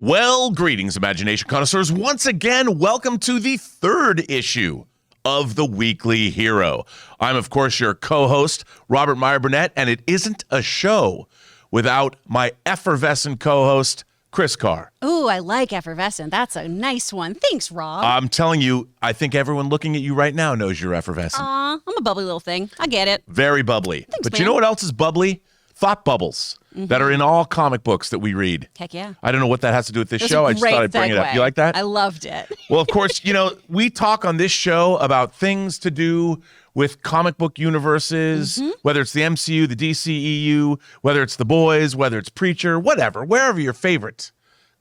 Well, greetings, imagination connoisseurs. Once again, welcome to the third issue of the Weekly Hero. I'm, of course, your co-host, Robert Meyer Burnett, and it isn't a show without my effervescent co-host, Kris Carr. Ooh, I like effervescent. That's a nice one. Thanks, Rob. I'm telling you, I think everyone looking at you right now knows you're effervescent. Aw, I'm a bubbly little thing. I get it. Very bubbly. Thanks, but man. you know what else is bubbly? Thought bubbles that are in all comic books that we read. Heck yeah. I don't know what that has to do with this That's show. a I just great thought I'd bring it up. segue. You like that? I loved it. Well, of course, you know, we talk on this show about things to do with comic book universes, whether it's the MCU, the DCEU, whether it's The Boys, whether it's Preacher, whatever, wherever your favorite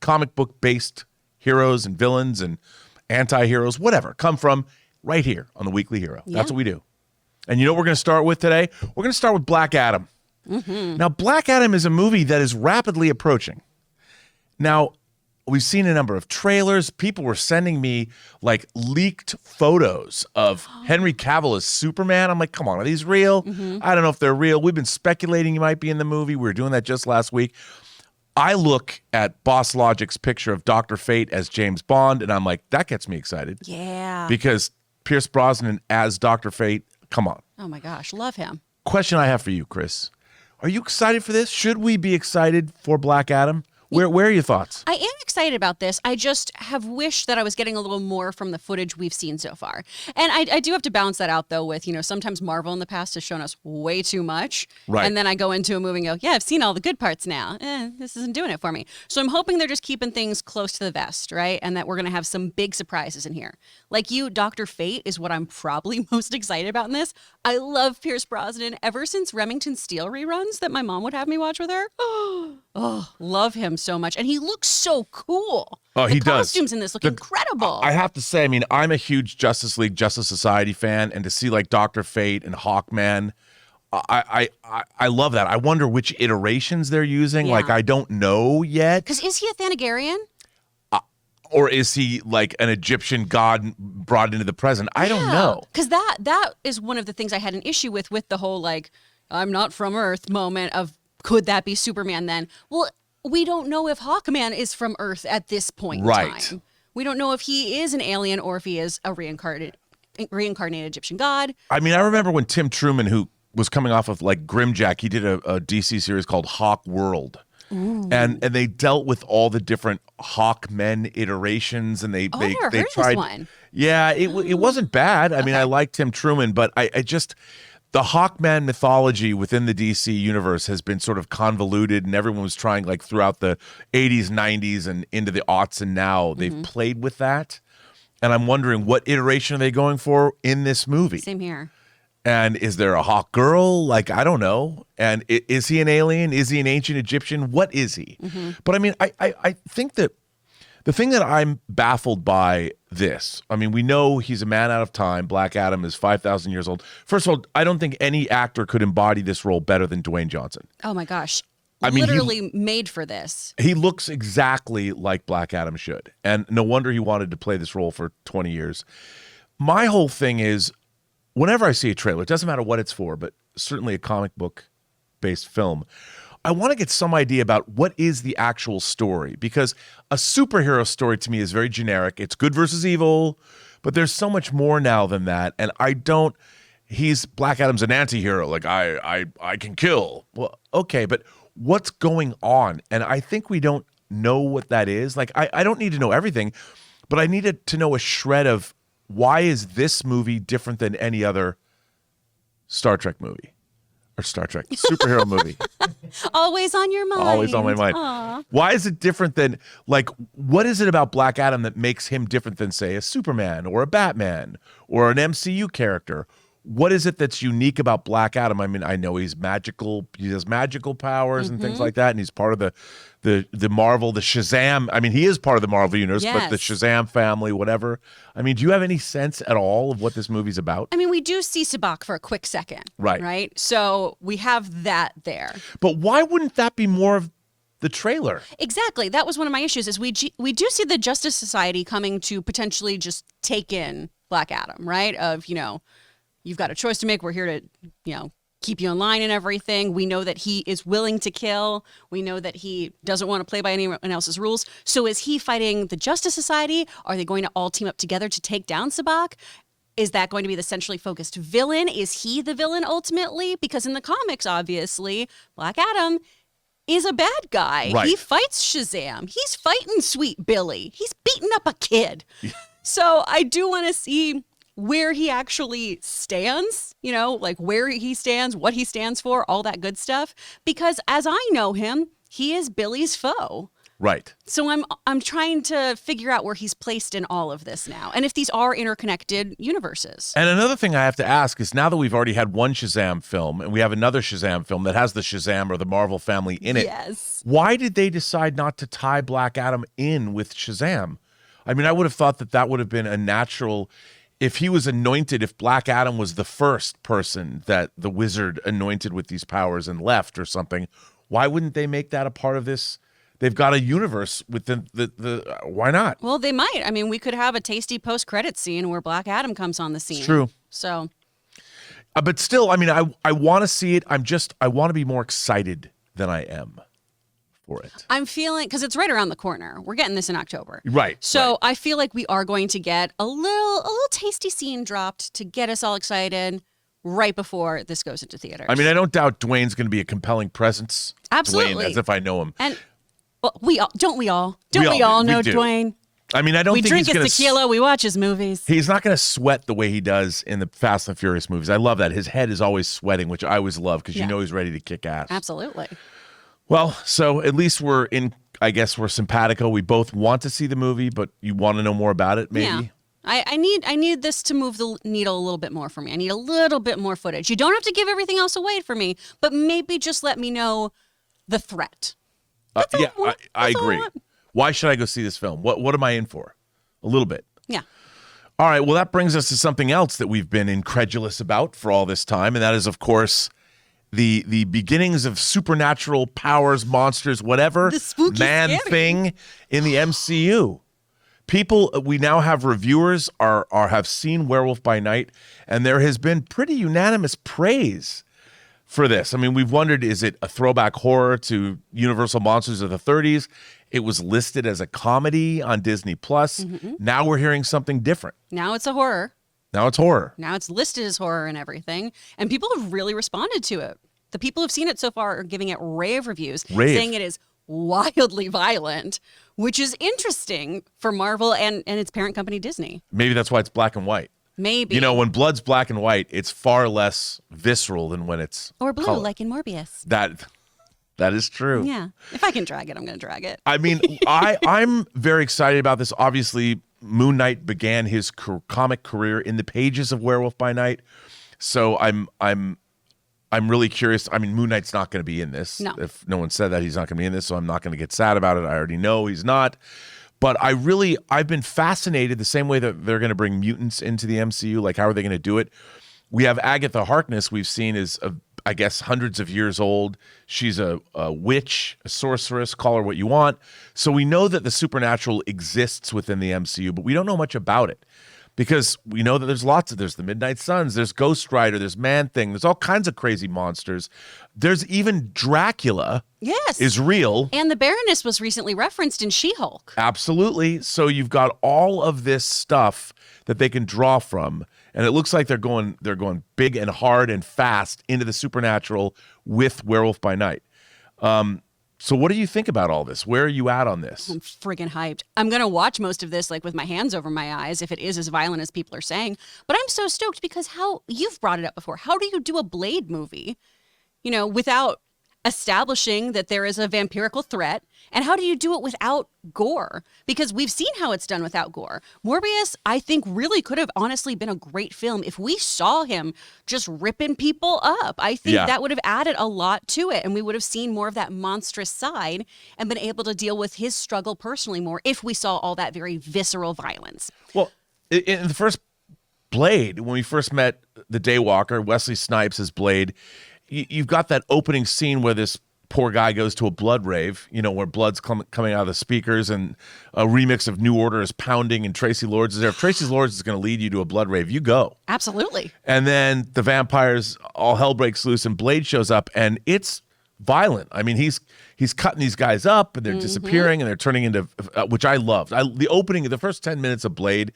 comic book-based heroes and villains and anti-heroes, whatever, come from right here on the Weekly Hero. Yeah. That's what we do. And you know what we're going to start with today? We're going to start with Black Adam. Now, Black Adam is a movie that is rapidly approaching. Now, we've seen a number of trailers. People were sending me like leaked photos of Henry Cavill as Superman. I'm like, come on, are these real? I don't know if they're real. We've been speculating he might be in the movie. We were doing that just last week. I look at Boss Logic's picture of Dr. Fate as James Bond, and I'm like, that gets me excited. Yeah. Because Pierce Brosnan as Dr. Fate, come on. Oh my gosh, love him. Question I have for you, Kris. Are you excited for this? Should we be excited for Black Adam? Where are your thoughts? I am excited about this. I just have wished that I was getting a little more from the footage we've seen so far. And I do have to balance that out, though, with, you know, sometimes Marvel in the past has shown us way too much. Right. And then I go into a movie and go, yeah, I've seen all the good parts now. This isn't doing it for me. So I'm hoping they're just keeping things close to the vest, right? And that we're going to have some big surprises in here. Like you, Dr. Fate is what I'm probably most excited about in this. I love Pierce Brosnan ever since Remington Steele reruns that my mom would have me watch with her. Oh, love him so much. And he looks so cool. Oh, he the does. costumes in this look incredible. I have to say, I mean, I'm a huge Justice League, Justice Society fan, and to see like Dr. Fate and Hawkman, I love that. I wonder which iterations they're using. Yeah. Like, I don't know yet. Because is he a Thanagarian? Or is he like an Egyptian god brought into the present? I don't know. Because that is one of the things I had an issue with the whole, like, I'm not from Earth moment of, could that be Superman then? Well, we don't know if Hawkman is from Earth at this point in time. We don't know if he is an alien or if he is a reincarnated Egyptian god. I mean, I remember when Tim Truman, who was coming off of like Grimjack, he did a DC series called Hawk World. And they dealt with all the different Hawkmen iterations, and they never heard tried. This one. Yeah, it wasn't bad. I mean, I like Tim Truman, but I just the Hawkman mythology within the DC universe has been sort of convoluted, and everyone was trying like throughout the 80s, 90s, and into the aughts, and now they've played with that. And I'm wondering what iteration are they going for in this movie? Same here. And is there a Hawk girl? Like, I don't know. And is he an alien? Is he an ancient Egyptian? What is he? But I mean, I think that the thing that I'm baffled by this, I mean, we know he's a man out of time. Black Adam is 5,000 years old. First of all, I don't think any actor could embody this role better than Dwayne Johnson. Oh my gosh. I mean, literally made for this. He looks exactly like Black Adam should. And no wonder he wanted to play this role for 20 years. My whole thing is, whenever I see a trailer, it doesn't matter what it's for, but certainly a comic book-based film, I want to get some idea about what is the actual story, because a superhero story to me is very generic. It's good versus evil, but there's so much more now than that. And Black Adam's an anti-hero. Like, I can kill. Well, okay, but what's going on? And I think we don't know what that is. Like, I don't need to know everything, but I needed to know a shred of why is this movie different than any other Star Trek movie or Star Trek superhero movie? Always on your mind. Always on my mind. Aww. Why is it different than, like, what is it about Black Adam that makes him different than, say, a Superman or a Batman or an MCU character? What is it that's unique about Black Adam? I mean, I know he's magical. He has magical powers and things like that, and he's part of the Marvel, the Shazam. I mean, he is part of the Marvel universe, but the Shazam family, whatever. I mean, do you have any sense at all of what this movie's about? I mean, we do see Sabak for a quick second. Right? So we have that there. But why wouldn't that be more of the trailer? Exactly. That was one of my issues, is we do see the Justice Society coming to potentially just take in Black Adam, right? Of, you know, you've got a choice to make. We're here to, you know, keep you in line and everything. We know that he is willing to kill. We know that he doesn't want to play by anyone else's rules. So is he fighting the Justice Society? Are they going to all team up together to take down Sabak? Is that going to be the centrally focused villain? Is he the villain ultimately? Because in the comics, obviously, Black Adam is a bad guy. Right. He fights Shazam. He's fighting Sweet Billy. He's beating up a kid. So I do want to see where he actually stands, like where he stands, what he stands for, all that good stuff. Because as I know him, he is Billy's foe. Right. So I'm trying to figure out where he's placed in all of this now, and if these are interconnected universes. And another thing I have to ask is, now that we've already had one Shazam film and we have another Shazam film that has the Shazam or the Marvel family in it, yes, why did they decide not to tie Black Adam in with Shazam? I mean, I would have thought that would have been a natural, if he was anointed, if Black Adam was the first person that the wizard anointed with these powers and left or something, why wouldn't they make that a part of this? They've got a universe within the why not? Well, they might. I mean, we could have a tasty post-credit scene where Black Adam comes on the scene. It's true. So, but still, I mean, I want to see it. I want to be more excited than I am for it. I'm feeling, because it's right around the corner. We're getting this in October. Right. So right. I feel like we are going to get a little tasty scene dropped to get us all excited right before this goes into theaters. I mean, I don't doubt Dwayne's going to be a compelling presence. Absolutely. Dwayne, as if I know him. And well, we all know Dwayne. I mean, I don't we think drink he's his tequila. We watch his movies. He's not going to sweat the way he does in the Fast and Furious movies. I love that. His head is always sweating, which I always love because you know he's ready to kick ass. Absolutely. Well, so at least we're simpatico. We both want to see the movie, but you want to know more about it, maybe? Yeah. I need this to move the needle a little bit more for me. I need a little bit more footage. You don't have to give everything else away for me, but maybe just let me know the threat. I agree. Why should I go see this film? What am I in for? A little bit. Yeah. All right. Well, that brings us to something else that we've been incredulous about for all this time, and that is, of course, the beginnings of supernatural powers, monsters, whatever, the spooky thing in the MCU. People, we now have reviewers have seen Werewolf by Night, and there has been pretty unanimous praise for this. I mean, we've wondered, is it a throwback horror to Universal Monsters of the 30s? It was listed as a comedy on Disney Plus. Mm-hmm. Now we're hearing something different. Now it's a horror. Now it's horror. Now it's listed as horror and everything. And people have really responded to it. The people who've seen it so far are giving it rave reviews, saying it is wildly violent, which is interesting for Marvel and its parent company, Disney. Maybe that's why it's black and white. Maybe. When blood's black and white, it's far less visceral than when it's or blue, color. like in Morbius. That is true. Yeah. If I can drag it, I'm going to drag it. I mean, I'm very excited about this. Obviously, Moon Knight began his comic career in the pages of Werewolf by Night, so I'm really curious. I mean, Moon Knight's not going to be in this. No. If no one said that, he's not going to be in this, so I'm not going to get sad about it. I already know he's not. But I've been fascinated the same way that they're going to bring mutants into the MCU. Like, how are they going to do it? We have Agatha Harkness, we've seen is, I guess, hundreds of years old. She's a witch, a sorceress, call her what you want. So we know that the supernatural exists within the MCU, but we don't know much about it. Because we know that there's the Midnight Suns, there's Ghost Rider, there's Man-Thing, there's all kinds of crazy monsters. There's even Dracula. Yes. Is real. And the Baroness was recently referenced in She-Hulk. Absolutely. So you've got all of this stuff that they can draw from. And it looks like they're going big and hard and fast into the supernatural with Werewolf by Night. So what do you think about all this? Where are you at on this? I'm friggin' hyped. I'm going to watch most of this like with my hands over my eyes if it is as violent as people are saying. But I'm so stoked because you've brought it up before. How do you do a Blade movie, without establishing that there is a vampirical threat? And how do you do it without gore? Because we've seen how it's done without gore. Morbius, I think, really could have honestly been a great film if we saw him just ripping people up. I think that would have added a lot to it, and we would have seen more of that monstrous side and been able to deal with his struggle personally more if we saw all that very visceral violence. Well, in the first Blade, when we first met the Daywalker, Wesley Snipes as Blade, you've got that opening scene where this poor guy goes to a blood rave, where blood's coming out of the speakers, and a remix of New Order is pounding, and Tracy Lords is there. If Tracy Lords is going to lead you to a blood rave, you go. Absolutely. And then the vampires, all hell breaks loose, and Blade shows up, and it's violent. I mean, he's cutting these guys up, and they're disappearing, and they're turning into, which I loved. The opening of the first 10 minutes of Blade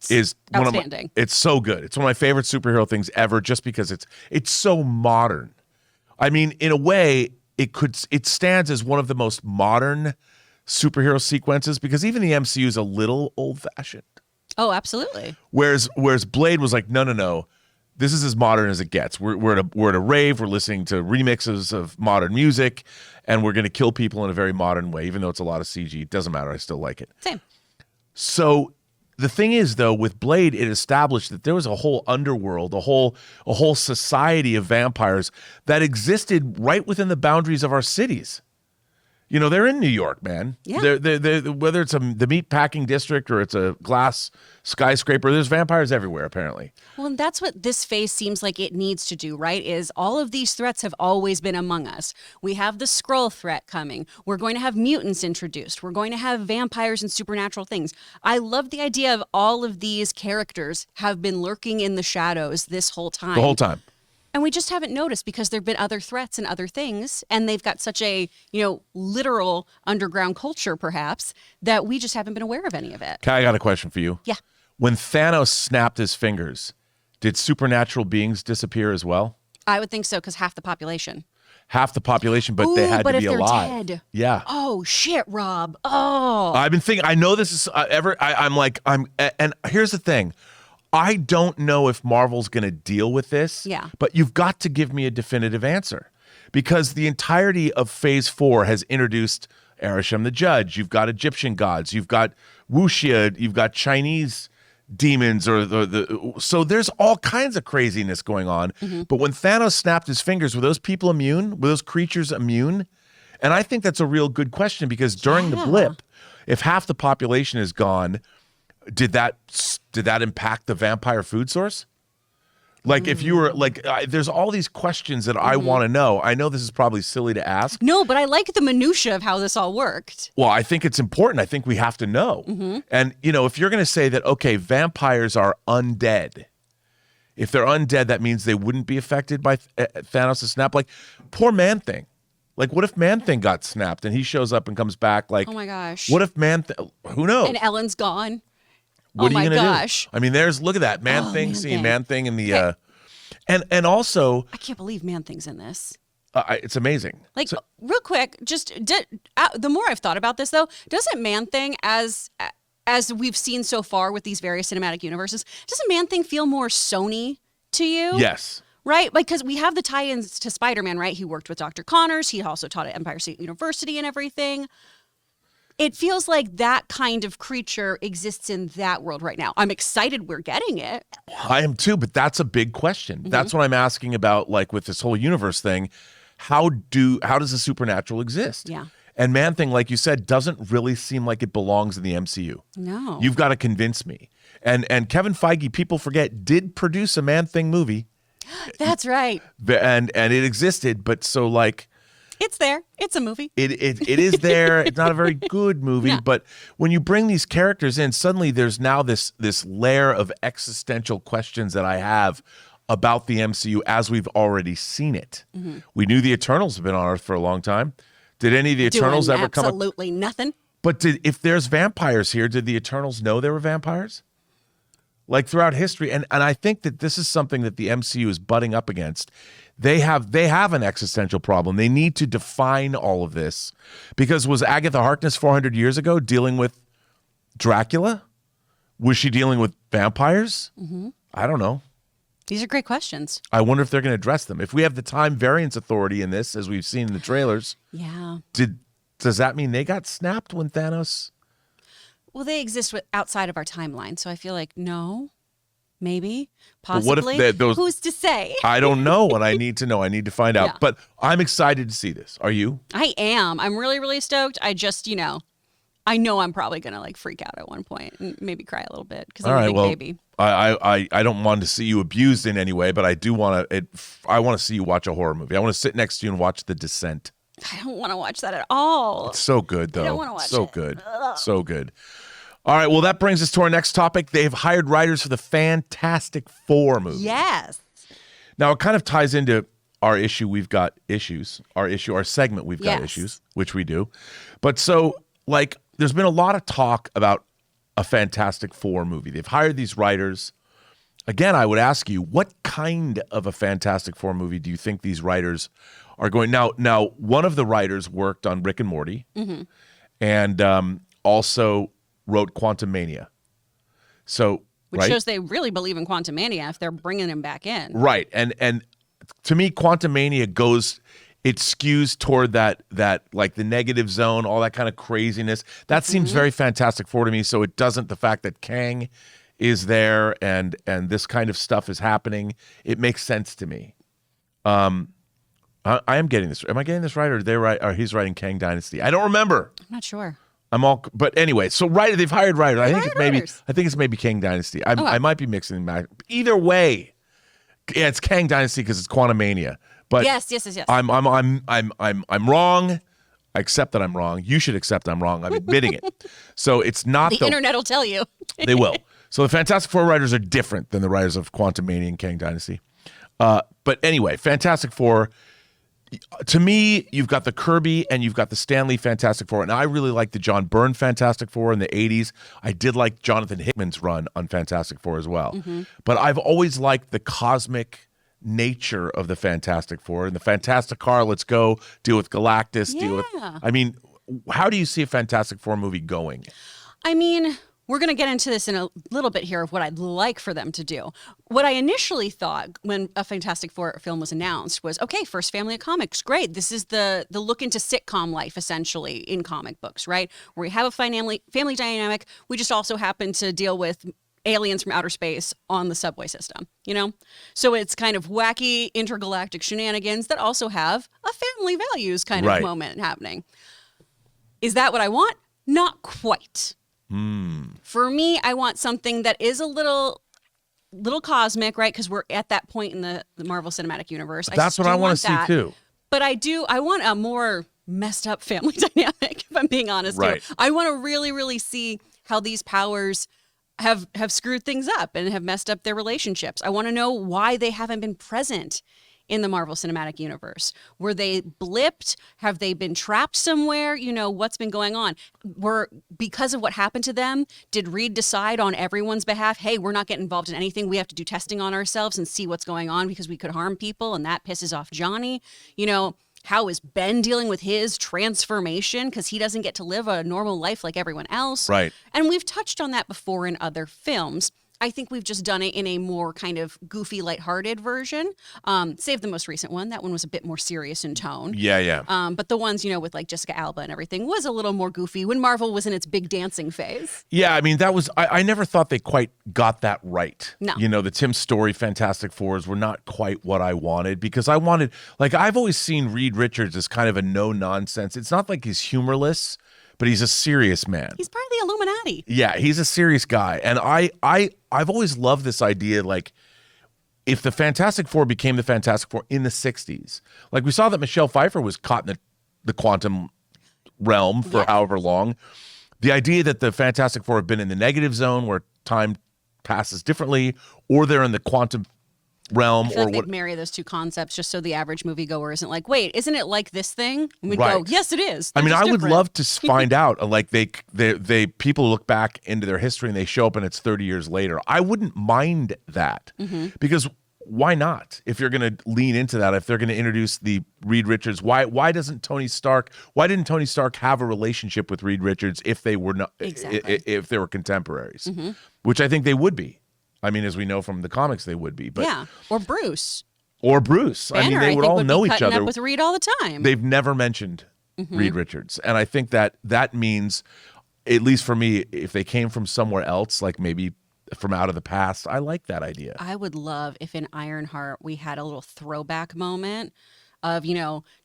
is outstanding. It's so good. It's one of my favorite superhero things ever, just because it's so modern. I mean, in a way, it stands as one of the most modern superhero sequences, because even the MCU is a little old-fashioned. Oh, absolutely. Whereas Blade was like, no. This is as modern as it gets. We're at a rave. We're listening to remixes of modern music, and we're going to kill people in a very modern way, even though it's a lot of CG. It doesn't matter. I still like it. Same. So the thing is, though, with Blade, it established that there was a whole underworld, a whole society of vampires that existed right within the boundaries of our cities. They're in New York, man. Yeah. They're, whether it's the meat packing district or it's a glass skyscraper, there's vampires everywhere, apparently. Well, and that's what this phase seems like it needs to do, right? Is all of these threats have always been among us. We have the Skrull threat coming. We're going to have mutants introduced. We're going to have vampires and supernatural things. I love the idea of all of these characters have been lurking in the shadows this whole time. The whole time. And we just haven't noticed because there've been other threats and other things, and they've got such a, literal underground culture, perhaps, that we just haven't been aware of any of it. Kai, I got a question for you. Yeah. When Thanos snapped his fingers, did supernatural beings disappear as well? I would think so, because half the population. Half the population, but they had to be alive. But if they're dead. Yeah. Oh, shit, Rob. Oh. I've been thinking, I know this is and here's the thing. I don't know if Marvel's going to deal with this, but you've got to give me a definitive answer, because the entirety of Phase 4 has introduced Arishem the Judge. You've got Egyptian gods. You've got Wuxia. You've got Chinese demons. So there's all kinds of craziness going on. Mm-hmm. But when Thanos snapped his fingers, were those people immune? Were those creatures immune? And I think that's a real good question, because during the blip, if half the population is gone, did that impact the vampire food source? Like, if you were there's all these questions that I want to know. I know this is probably silly to ask. No, but I like the minutia of how this all worked. Well, I think it's important. I think we have to know. Mm-hmm. And, if you're going to say that, okay, vampires are undead. If they're undead, that means they wouldn't be affected by Thanos' snap. Like, poor Man-Thing. Like, what if Man-Thing got snapped and he shows up and comes back? Like, oh my gosh. What if Man-Thing? Who knows? And Ellen's gone. What are you gonna do? I mean, look at that Man-Thing scene, Man-Thing in the and also I can't believe Man-Thing's in this. It's amazing. Like, real quick, just the more I've thought about this, though, doesn't Man-Thing, as we've seen so far with these various cinematic universes, doesn't Man-Thing feel more Sony to you? Yes. Right? Because we have the tie-ins to Spider-Man, right? He worked with Dr. Connors. He also taught at Empire State University and everything. It feels like that kind of creature exists in that world right now. I'm excited we're getting it. I am too, but that's a big question. Mm-hmm. That's what I'm asking about, like, with this whole universe thing. How does the supernatural exist? Yeah. And Man-Thing, like you said, doesn't really seem like it belongs in the MCU. No. You've got to convince me. And Kevin Feige, people forget, did produce a Man-Thing movie. That's right. And it existed, but so, like, it's there. It's a movie. It is there. It's not a very good movie, but when you bring these characters in, suddenly there's now this layer of existential questions that I have about the MCU as we've already seen it. Mm-hmm. We knew the Eternals have been on Earth for a long time. Did any of the Eternals ever come up? Absolutely nothing. But if there's vampires here, did the Eternals know there were vampires? Like, throughout history, and I think that this is something that the MCU is butting up against. They have an existential problem. They need to define all of this, because was Agatha Harkness 400 years ago dealing with Dracula? Was she dealing with vampires? Mm-hmm. I don't know. These are great questions. I wonder if they're going to address them. If we have the time variance authority in this, as we've seen in the trailers, does that mean they got snapped when Thanos? Well, they exist outside of our timeline, so I feel like no. Maybe, possibly. What if those? Who's to say? I don't know, and I need to know. I need to find out. Yeah. But I'm excited to see this. Are you? I am. I'm really, really stoked. I just, I know I'm probably gonna like freak out at one point and maybe cry a little bit because I'm a big baby. I don't want to see you abused in any way, but I do want to. I want to see you watch a horror movie. I want to sit next to you and watch The Descent. I don't want to watch that at all. It's so good, though. I don't want to watch so it. good. Ugh. So good. All right, well, that brings us to our next topic. They've hired writers for the Fantastic Four movie. Yes. Now, it kind of ties into our issue, we've got issues. Our segment, we've got issues, which we do. But so, like, there's been a lot of talk about a Fantastic Four movie. They've hired these writers. Again, I would ask you, what kind of a Fantastic Four movie do you think these writers are going? Now, one of the writers worked on Rick and Morty, and also wrote Quantumania. So, Which shows they really believe in Quantumania if they're bringing him back in. Right, and to me, Quantumania it skews toward that like the negative zone, all that kind of craziness. That seems very Fantastic Four to me. So it doesn't. The fact that Kang is there and this kind of stuff is happening, it makes sense to me. I am getting this. Am I getting this right, or they're right? Or he's writing Kang Dynasty? I don't remember. I'm not sure. But anyway, so they've hired writers. I think writers. it's maybe Kang Dynasty. I might be mixing them back. Either way, yeah, it's Kang Dynasty because it's Quantumania. But Yes. I'm wrong. I accept that I'm wrong. You should accept I'm wrong. I'm admitting it. So it's not The internet will tell you. They will. So the Fantastic Four writers are different than the writers of Quantumania and Kang Dynasty. But anyway, Fantastic Four. To me, you've got the Kirby and you've got the Stan Lee Fantastic Four. And I really like the John Byrne Fantastic Four in the 80s. I did like Jonathan Hickman's run on Fantastic Four as well. But I've always liked the cosmic nature of the Fantastic Four. And the Fantastic Carr, let's go, deal with Galactus, deal with... I mean, how do you see a Fantastic Four movie going? I mean, we're going to get into this in a little bit here of what I'd like for them to do. What I initially thought when a Fantastic Four film was announced was, okay, first family of comics, great. This is the look into sitcom life, essentially, in comic books, right? Where we have a family dynamic. We just also happen to deal with aliens from outer space on the subway system, you know? So it's kind of wacky intergalactic shenanigans that also have a family values kind of moment happening. Is that what I want? Not quite. For me, I want something that is a little cosmic, right? Because we're at that point in the Marvel Cinematic Universe. That's what I want to see too. But I want a more messed up family dynamic, if I'm being honest. Right. Here. I want to really, really see how these powers have screwed things up and have messed up their relationships. I want to know why they haven't been present in the Marvel Cinematic Universe. Were they blipped? Have they been trapped somewhere? You know, what's been going on? Because of what happened to them, did Reed decide on everyone's behalf, hey, we're not getting involved in anything. We have to do testing on ourselves and see what's going on because we could harm people, and that pisses off Johnny? You know, how is Ben dealing with his transformation because he doesn't get to live a normal life like everyone else? Right. And we've touched on that before in other films. I think we've just done it in a more kind of goofy, lighthearted version. Save the most recent one. That one was a bit more serious in tone. Yeah. But the ones, you know, with like Jessica Alba and everything was a little more goofy when Marvel was in its big dancing phase. Yeah, I mean, that was... I never thought they quite got that right. No. You know, the Tim Story Fantastic Fours were not quite what I wanted because I wanted... Like, I've always seen Reed Richards as kind of a no-nonsense. It's not like he's humorless, but he's a serious man. He's part of the Illuminati. Yeah, he's a serious guy. And I've always loved this idea, like, if the Fantastic Four became the Fantastic Four in the 60s, like we saw that Michelle Pfeiffer was caught in the quantum realm for however long. The idea that the Fantastic Four have been in the negative zone where time passes differently, or they're in the quantum realm, I feel like they'd marry those two concepts just so the average moviegoer isn't like, wait, isn't it like this thing? And we'd go, yes, it is. I mean, I would different. love to find out, like they people look back into their history and they show up and it's 30 years later. I wouldn't mind that because why not? If you're going to lean into that, if they're going to introduce the Reed Richards, why didn't Tony Stark have a relationship with Reed Richards if they were not, if they were contemporaries, which I think they would be. I mean, as we know from the comics, they would be. But yeah, or Bruce. Banner, I mean, they would all know each other. Up with Reed all the time. They've never mentioned Reed Richards, and I think that means, at least for me, if they came from somewhere else, like maybe from out of the past, I like that idea. I would love if in Ironheart we had a little throwback moment of,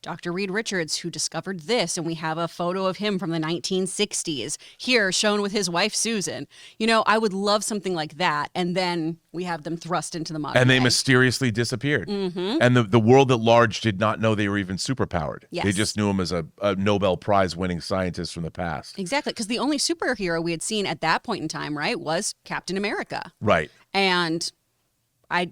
Dr. Reed Richards, who discovered this, and we have a photo of him from the 1960s here shown with his wife, Susan. I would love something like that. And then we have them thrust into the modern And they day. mysteriously disappeared. And the world at large did not know they were even superpowered. Yes. They just knew him as a Nobel Prize winning scientist from the past. Exactly, because the only superhero we had seen at that point in time, right, was Captain America. Right. And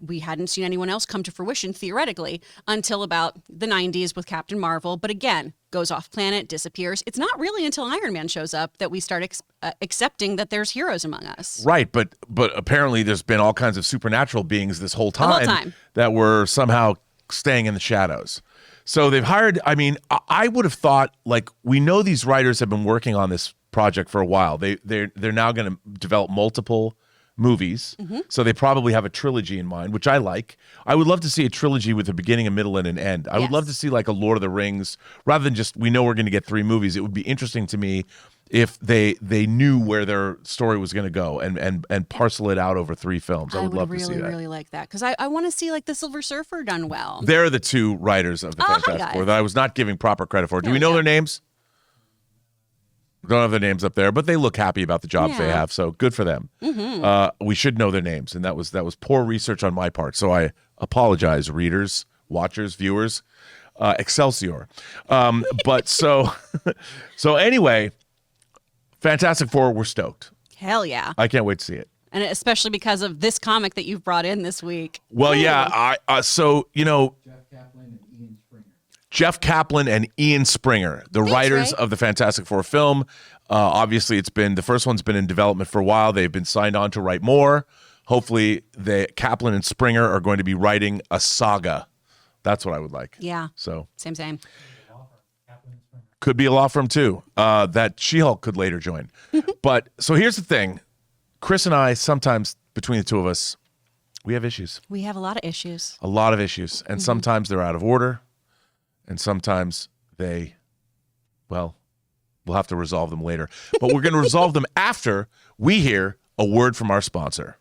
we hadn't seen anyone else come to fruition, theoretically, until about the 90s with Captain Marvel. But again, goes off planet, disappears. It's not really until Iron Man shows up that we start accepting that there's heroes among us. Right, but apparently there's been all kinds of supernatural beings this whole time, that were somehow staying in the shadows. So they've hired, I would have thought, we know these writers have been working on this project for a while. They're now going to develop multiple movies. So they probably have a trilogy in mind, which I like. I would love to see a trilogy with a beginning, a middle, and an end. I would love to see a Lord of the Rings, rather than just, we know we're going to get 3 movies. It would be interesting to me if they knew where their story was going to go and parcel it out over 3 films. I would love to see that. I really like that, because I want to see the Silver Surfer done well. They're the 2 writers of the Fantastic Four that I was not giving proper credit for. Do we know their names? Don't have their names up there, but they look happy about the jobs they have, so good for them. We should know their names, and that was poor research on my part, so I apologize, readers, watchers, viewers. Excelsior. But so anyway, Fantastic Four, we're stoked. Hell yeah. I can't wait to see it. And especially because of this comic that you've brought in this week. Well, yeah, Jeff Kaplan and Ian Springer, the writers of the Fantastic Four film. Obviously, the first one's been in development for a while. They've been signed on to write more. Hopefully, Kaplan and Springer are going to be writing a saga. That's what I would like. Yeah. So same. Could be a law firm too. That She-Hulk could later join. But so here's the thing: Kris and I, sometimes between the 2 of us, we have issues. We have a lot of issues. A lot of issues, and sometimes they're out of order. And sometimes we'll have to resolve them later. But we're going to resolve them after we hear a word from our sponsor.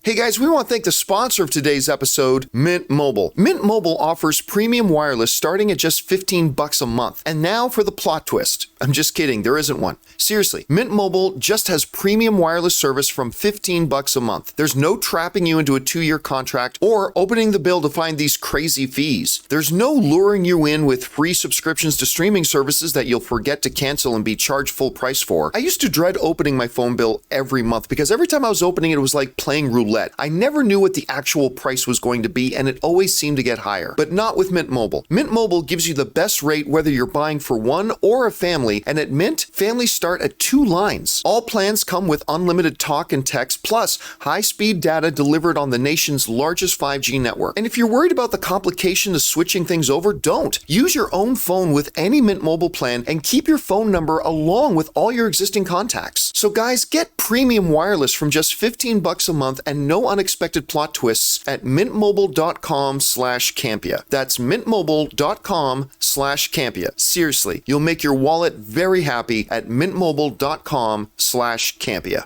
Hey guys, we want to thank the sponsor of today's episode, Mint Mobile. Mint Mobile offers premium wireless starting at just $15 a month. And now for the plot twist. I'm just kidding, there isn't one. Seriously, Mint Mobile just has premium wireless service from $15 a month. There's no trapping you into a 2-year contract or opening the bill to find these crazy fees. There's no luring you in with free subscriptions to streaming services that you'll forget to cancel and be charged full price for. I used to dread opening my phone bill every month because every time I was opening it, it was like playing roulette. I never knew what the actual price was going to be, and it always seemed to get higher. But not with Mint Mobile. Mint Mobile gives you the best rate whether you're buying for one or a family, and at Mint, families start at 2 lines. All plans come with unlimited talk and text, plus high-speed data delivered on the nation's largest 5G network. And if you're worried about the complication of switching things over, don't. Use your own phone with any Mint Mobile plan and keep your phone number along with all your existing contacts. So guys, get premium wireless from just $15 a month and no unexpected plot twists at mintmobile.com/Campea. That's mintmobile.com/Campea. Seriously, you'll make your wallet very happy at mintmobile.com/Campea.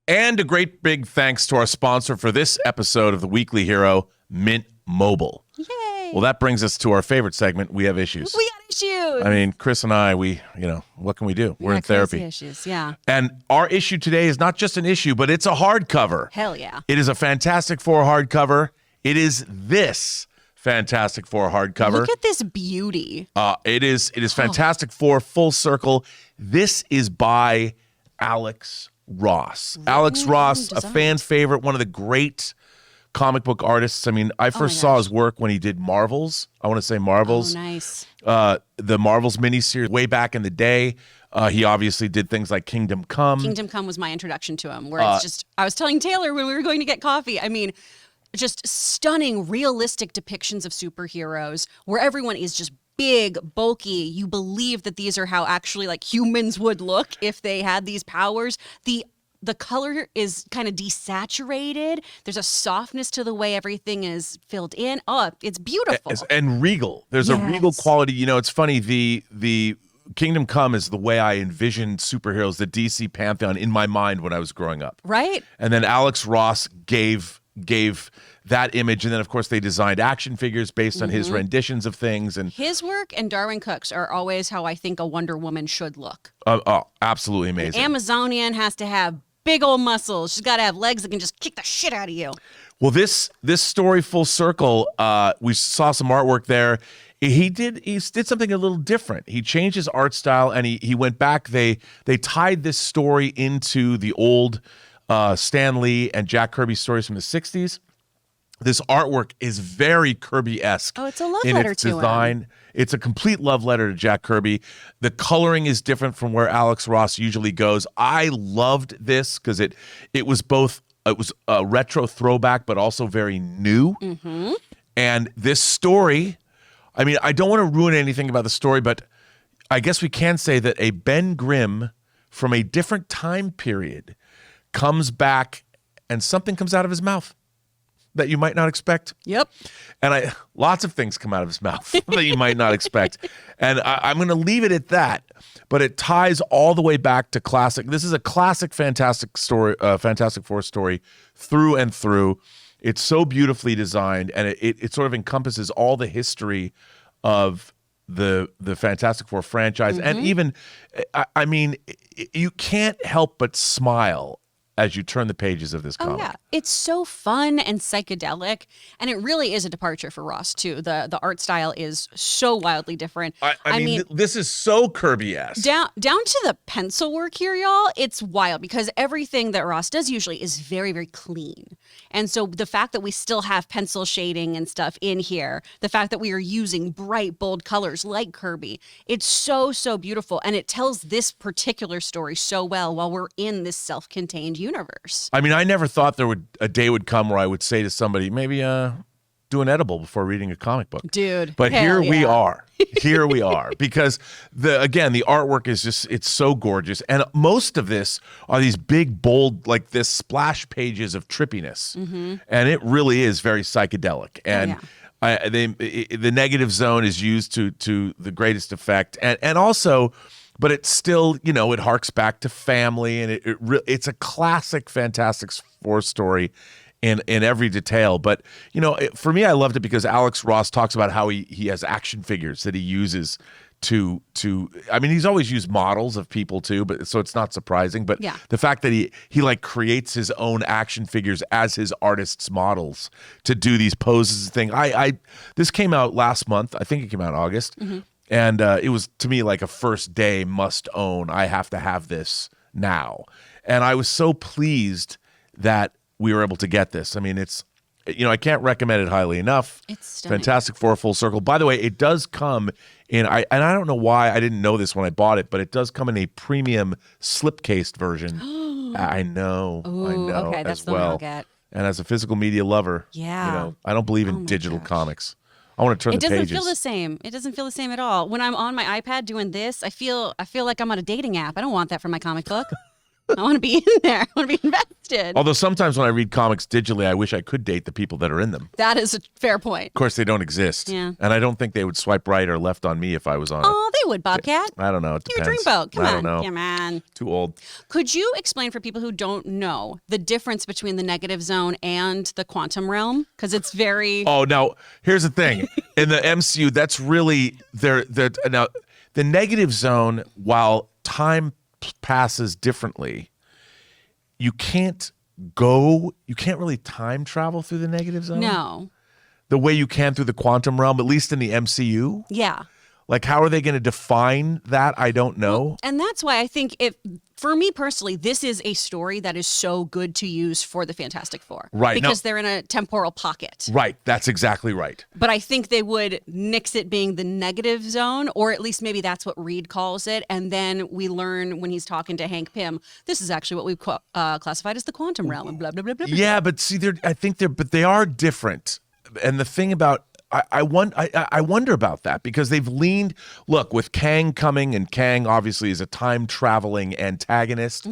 And a great big thanks to our sponsor for this episode of The Weekly Hero, Mint Mobile. Yay. Well, that brings us to our favorite segment, We Have Issues. We got issues. I mean, Kris and I, what can we do? We're in therapy. Crazy issues, yeah. And our issue today is not just an issue, but it's a hardcover. Hell yeah. It is a Fantastic Four hardcover. It is this Fantastic Four hardcover. Look at this beauty. It is Fantastic Four full circle. This is by Alex Ross. Alex Ross, a fan favorite, one of the great comic book artists. I mean, I first saw his work when he did Marvels. I want to say Marvels. Oh, nice. The Marvels miniseries way back in the day. He obviously did things like Kingdom Come. Kingdom Come was my introduction to him, where it's just, I was telling Taylor when we were going to get coffee, I mean, just stunning, realistic depictions of superheroes where everyone is just big, bulky. You believe that these are how actually humans would look if they had these powers. The color is kind of desaturated. There's a softness to the way everything is filled in. Oh, it's beautiful. And regal. There's a regal quality. It's funny. The Kingdom Come is the way I envisioned superheroes, the DC pantheon in my mind when I was growing up. Right. And then Alex Ross gave gave that image, and then of course they designed action figures based on his renditions of things. And his work and Darwin Cook's are always how I think a Wonder Woman should look. Absolutely amazing. An Amazonian has to have big old muscles. She's got to have legs that can just kick the shit out of you. Well, this story full circle, we saw some artwork there. He did something a little different. He changed his art style, and he went back. They tied this story into the old Stan Lee and Jack Kirby stories from the 60s. This artwork is very Kirby-esque. Oh, it's a love letter to him. It's a complete love letter to Jack Kirby. The coloring is different from where Alex Ross usually goes. I loved this because it was a retro throwback, but also very new. Mm-hmm. And this story, I mean, I don't want to ruin anything about the story, but I guess we can say that a Ben Grimm from a different time period comes back and something comes out of his mouth that you might not expect. Yep. And lots of things come out of his mouth that you might not expect. And I'm going to leave it at that. But it ties all the way back to classic. This is a classic Fantastic Four story through and through. It's so beautifully designed, and it sort of encompasses all the history of the Fantastic Four franchise. And even, I mean, you can't help but smile as you turn the pages of this comic. Oh, yeah. It's so fun and psychedelic, and it really is a departure for Ross, too. The art style is so wildly different. I mean, this is so Kirby-esque. Down to the pencil work here, y'all, it's wild, because everything that Ross does usually is very, very clean. And so the fact that we still have pencil shading and stuff in here, the fact that we are using bright, bold colors like Kirby, it's so, so beautiful. And it tells this particular story so well while we're in this self-contained universe. I mean, I never thought a day would come where I would say to somebody, maybe do an edible before reading a comic book. Dude. But here we are. Here we are. Because the artwork is it's so gorgeous. And most of this are these big, bold, like this splash pages of trippiness. Mm-hmm. And it really is very psychedelic. And the negative zone is used to the greatest effect. And also, but it's still, it harks back to family, and it's a classic Fantastic Four story in every detail. But for me, I loved it because Alex Ross talks about how he has action figures that he uses to I mean, he's always used models of people too, but so it's not surprising. But the fact that he like creates his own action figures as his artist's models to do these poses and thing. This came out last month. I think it came out in August. Mm-hmm. And it was, to me, like a first day must own. I have to have this now. And I was so pleased that we were able to get this. I mean, it's, I can't recommend it highly enough. It's stunning. Fantastic Four Full Circle. By the way, it does come in, and I don't know why I didn't know this when I bought it, but it does come in a premium slipcased version. I know. Okay, that's the one I'll get. And as a physical media lover, I don't believe in digital comics. I want to turn the pages. It doesn't feel the same. It doesn't feel the same at all. When I'm on my iPad doing this, I feel like I'm on a dating app. I don't want that for my comic book. I want to be in there. I want to be invested. Although sometimes when I read comics digitally, I wish I could date the people that are in them. That is a fair point. Of course, they don't exist. Yeah. And I don't think they would swipe right or left on me if I was on Oh, they would, Bobcat. I don't know. It You're depends. a dreamboat. I don't know. Come on. Too old. Could you explain for people who don't know the difference between the negative zone and the quantum realm? Because it's very... Oh, now, here's the thing. In the MCU, that's really... Now, the negative zone, while time passes differently, you can't really time travel through the negative zone. No. The way you can through the quantum realm, at least in the MCU. Yeah. Like, how are they going to define that? I don't know. Well, and that's why I think for me personally, this is a story that is so good to use for the Fantastic Four. Right. Because they're in a temporal pocket. Right. That's exactly right. But I think they would nix it being the negative zone, or at least maybe that's what Reed calls it. And then we learn when he's talking to Hank Pym, this is actually what we've classified as the quantum realm and blah, blah, blah, blah. Yeah, but see, they are different. And the thing about, I wonder about that because they've leaned, look, with Kang coming, and Kang obviously is a time-traveling antagonist,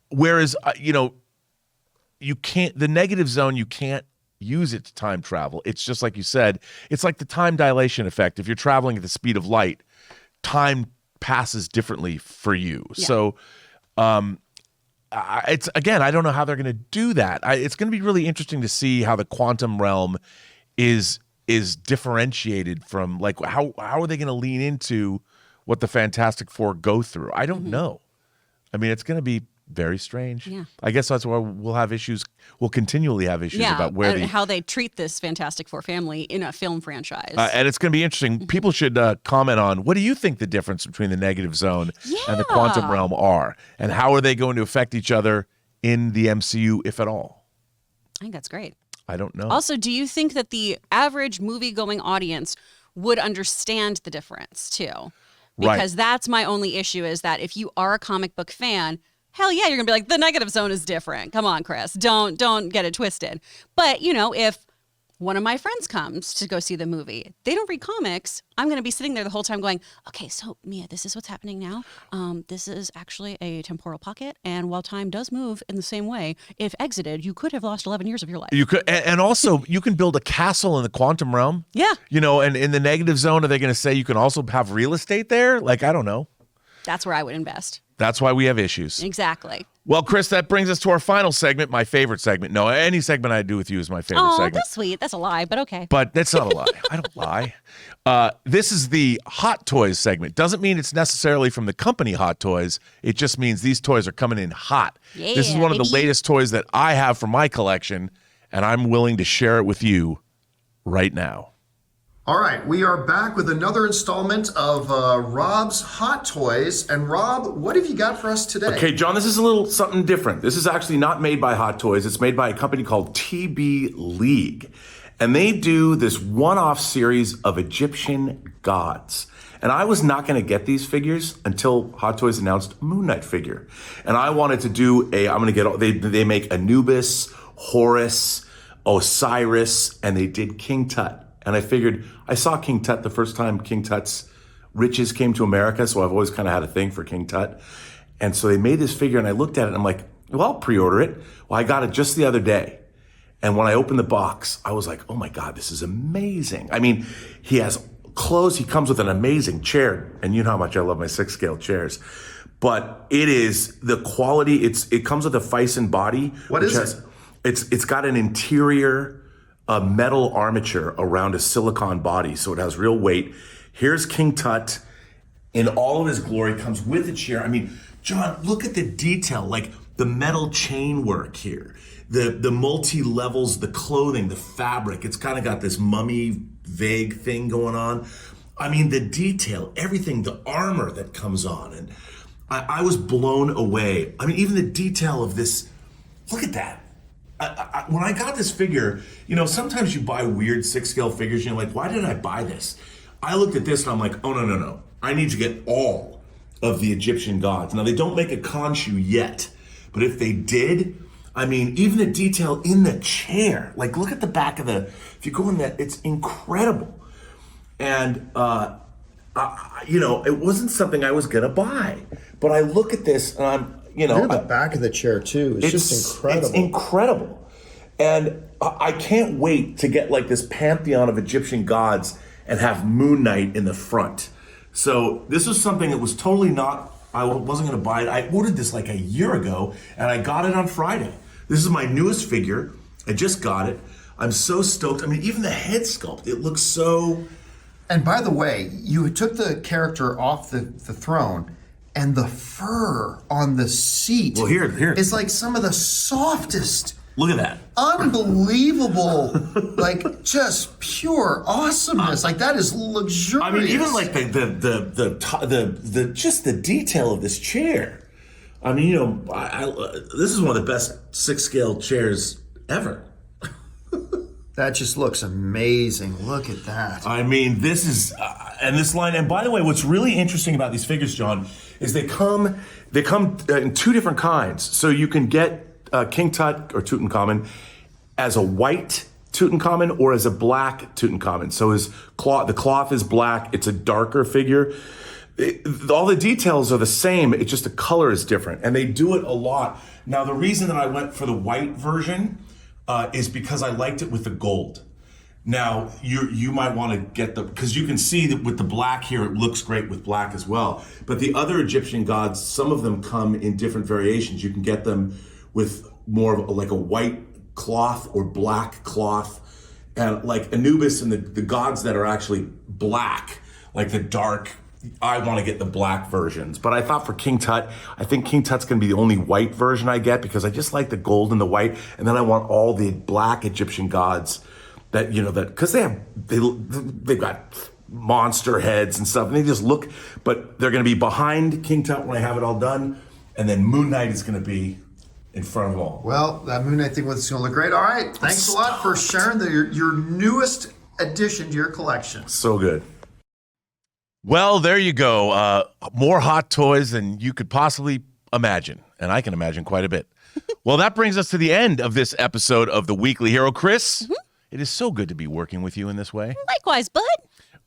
whereas, you can't, the negative zone, you can't use it to time travel. It's just like you said, it's like the time dilation effect. If you're traveling at the speed of light, time passes differently for you. Yeah. So it's again, I don't know how they're going to do that. It's going to be really interesting to see how the quantum realm is differentiated from, like, how are they going to lean into what the Fantastic Four go through? I don't know. I mean, it's going to be very strange. Yeah. I guess that's why we'll have issues. We'll continually have issues about where how they treat this Fantastic Four family in a film franchise. And it's going to be interesting. People should comment on, what do you think the difference between the negative zone and the quantum realm are, and how are they going to affect each other in the MCU, if at all? I think that's great. I don't know. Also, do you think that the average movie-going audience would understand the difference too? Because that's my only issue, is that if you are a comic book fan, hell yeah, you're going to be like, the negative zone is different. Come on, Kris. Don't get it twisted. But, you know, if one of my friends comes to go see the movie, they don't read comics, I'm going to be sitting there the whole time going, okay, so Mia, this is what's happening now. This is actually a temporal pocket. And while time does move in the same way, if exited, you could have lost 11 years of your life. You could, and also you can build a castle in the quantum realm. Yeah. You know, and in the negative zone, are they going to say you can also have real estate there? Like, I don't know. That's where I would invest. That's why we have issues. Exactly. Well, Kris, that brings us to our final segment, my favorite segment. No, any segment I do with you is my favorite segment. That's sweet. That's a lie, but okay. But that's not a lie. I don't lie. This is the Hot Toys segment. Doesn't mean it's necessarily from the company Hot Toys. It just means these toys are coming in hot. Yeah, this is one of the latest toys that I have from my collection, and I'm willing to share it with you right now. All right, we are back with another installment of Rob's Hot Toys. And Rob, what have you got for us today? Okay, John, this is a little something different. This is actually not made by Hot Toys. It's made by a company called TB League. And they do this one-off series of Egyptian gods. And I was not going to get these figures until Hot Toys announced a Moon Knight figure. And I wanted to do they make Anubis, Horus, Osiris, and they did King Tut. And I figured, I saw King Tut the first time King Tut's riches came to America, so I've always kind of had a thing for King Tut. And so they made this figure, and I looked at it, and I'm like, well, I'll pre-order it. Well, I got it just the other day. And when I opened the box, I was like, oh my God, this is amazing. I mean, he has clothes, he comes with an amazing chair, and you know how much I love my 6-scale chairs. But it is the quality, it comes with a Fison body. What is it? It's got an interior a metal armature around a silicone body, so it has real weight. Here's King Tut in all of his glory, comes with a chair. I mean, John, look at the detail, like the metal chain work here, the multi-levels, the clothing, the fabric. It's kind of got this mummy vague thing going on. I mean, the detail, everything, the armor that comes on. And I was blown away. I mean, even the detail of this, look at that. When I got this figure, you know, sometimes you buy weird 6-scale figures, and you're like, why did I buy this? I looked at this and I'm like, oh, no. I need to get all of the Egyptian gods. Now, they don't make a Khonshu yet, but if they did, I mean, even the detail in the chair, like look at the back of if you go in that, it's incredible. And, you know, it wasn't something I was going to buy, but I look at this and I'm, you know, look at the back of the chair too. It's just incredible. It's incredible. And I can't wait to get like this pantheon of Egyptian gods and have Moon Knight in the front. So this was something that was totally not, I wasn't going to buy it. I ordered this like a year ago and I got it on Friday. This is my newest figure. I just got it. I'm so stoked. I mean, even the head sculpt, it looks so... And by the way, you took the character off the throne, and the fur on the seat is like some of the softest. Look at that. Unbelievable, like just pure awesomeness. Like that is luxurious. I mean, even like the just the detail of this chair. I mean, you know, this is one of the best 6-scale chairs ever. That just looks amazing. Look at that. I mean, this is, and this line, and by the way, what's really interesting about these figures, John, is they come in two different kinds. So you can get King Tut or Tutankhamun as a white Tutankhamun or as a black Tutankhamun. So the cloth is black. It's a darker figure. All the details are the same. It's just the color is different, and they do it a lot. Now, the reason that I went for the white version is because I liked it with the gold. Now, you might want to get because you can see that with the black here, it looks great with black as well. But the other Egyptian gods, some of them come in different variations. You can get them with more of like a white cloth or black cloth. And like Anubis and the gods that are actually black, like the dark, I want to get the black versions. But I thought for King Tut, I think King Tut's going to be the only white version I get because I just like the gold and the white. And then I want all the black Egyptian gods that, you know, that because they've got monster heads and stuff, and they just look, but they're going to be behind King Tut when I have it all done, and then Moon Knight is going to be in front of all. Well, that Moon Knight thing was going to look great. All right, thanks a lot for sharing your newest addition to your collection. So good. Well, there you go. More hot toys than you could possibly imagine, and I can imagine quite a bit. Well, that brings us to the end of this episode of The Weekly Hero. Kris, it is so good to be working with you in this way. Likewise, bud.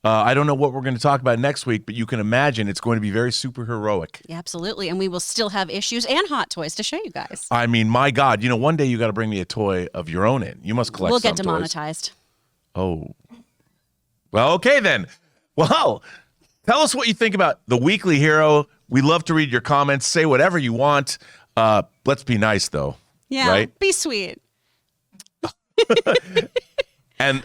I don't know what we're going to talk about next week, but you can imagine it's going to be very superheroic. Yeah, absolutely. And we will still have issues and hot toys to show you guys. I mean, my God, one day you got to bring me a toy of your own in. You must collect We'll some get demonetized. Toys. Oh. Well, okay then. Well, tell us what you think about The Weekly Hero. We love to read your comments. Say whatever you want. Let's be nice, though. Yeah, right? Be sweet. And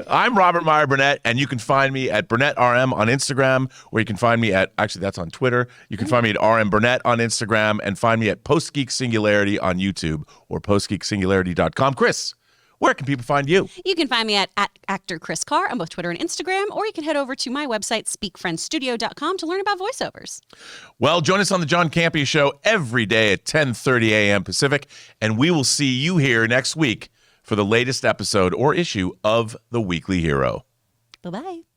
I'm Robert Meyer Burnett, and you can find me at BurnettRM on Instagram, or you can find me at, actually that's on Twitter. You can find me at RM Burnett on Instagram, and find me at Postgeek Singularity on YouTube, or postgeeksingularity.com. Kris, where can people find you? You can find me at actor Kris Carr on both Twitter and Instagram, or you can head over to my website, speakfriendstudio.com, to learn about voiceovers. Well, join us on the John Campea Show every day at 10:30 a.m. Pacific, and we will see you here next week for the latest episode or issue of The Weekly Hero. Bye-bye.